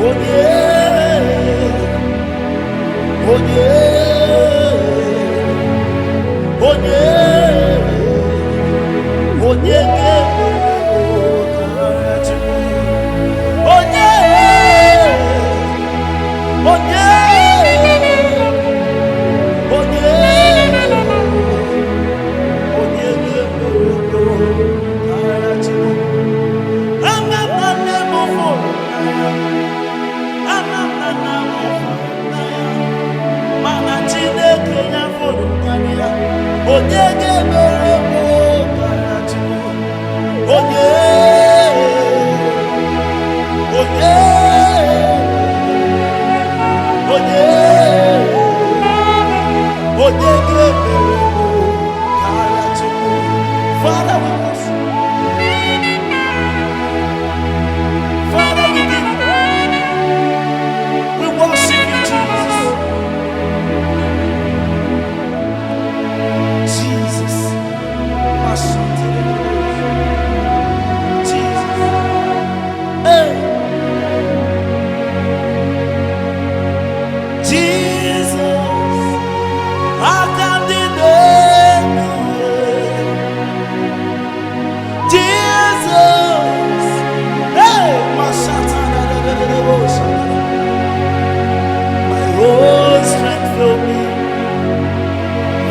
Oh yeah, oh yeah, oh yeah, oh yeah, oh Father, we worship. Father, we give you. We worship you, Jesus. Jesus. Hey. Jesus. I can deny you. Jesus. Hey. My whole strength will be.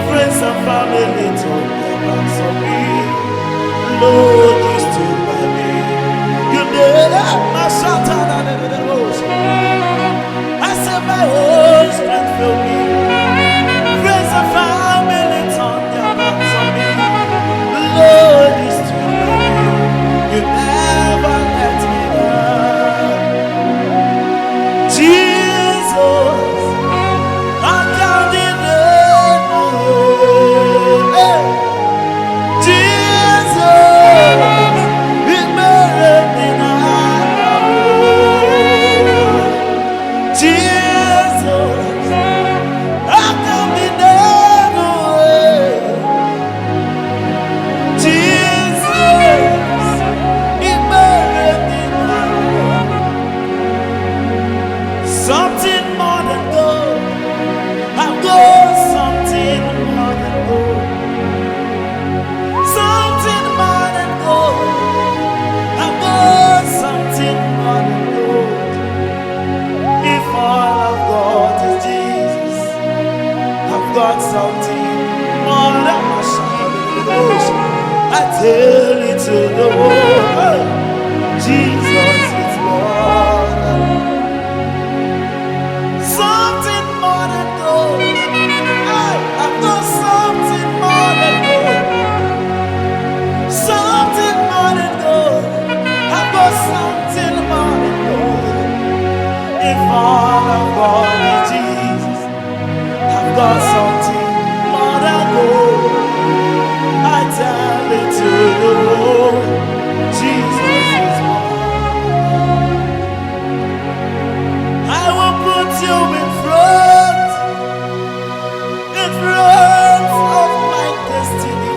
Friends and family told me about me. Lord, you stood by me. You did my Satan. I said my whole strength will be. Friends and family told me about me. Lord, you stood by me. You never let me down. Jesus. Something more than gold. I've got something more than gold. Something more than gold. I've got something more than gold. If all I've got is Jesus, I've got something more than my shadow. I tell it to the world, Jesus is Lord. Something more than gold. I've got something more than gold. Something more than gold. I've got something more than gold. If all I've got is Jesus, I've got something more than gold. I tell it to the world, Jesus is mine. I will put you in front of my destiny.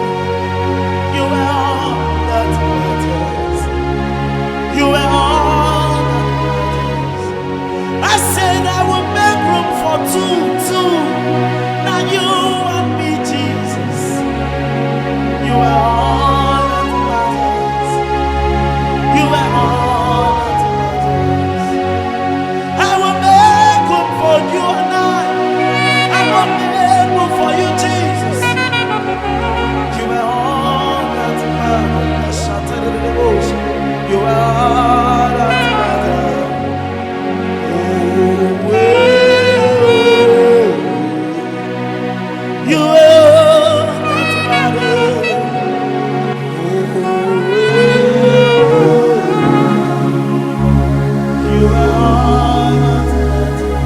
You are all that matters. You are all that matters. I said I will make room for two. Now you and me, Jesus. You are all that matters. You are all that matters. I will make room for you and I will make room for you, Jesus. You are all that matters. You are all that matters. Oh, you are all that matters. You are all that matters.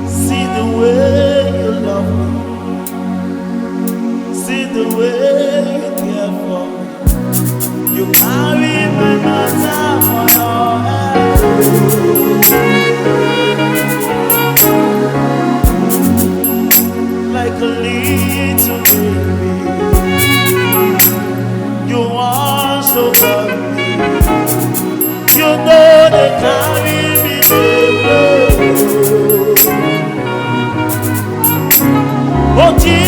See the way you love me. See the way you care for me. You carry my matter for your head. Like a little baby, you want so good. You know they carry me, they blow. Oh, Jesus.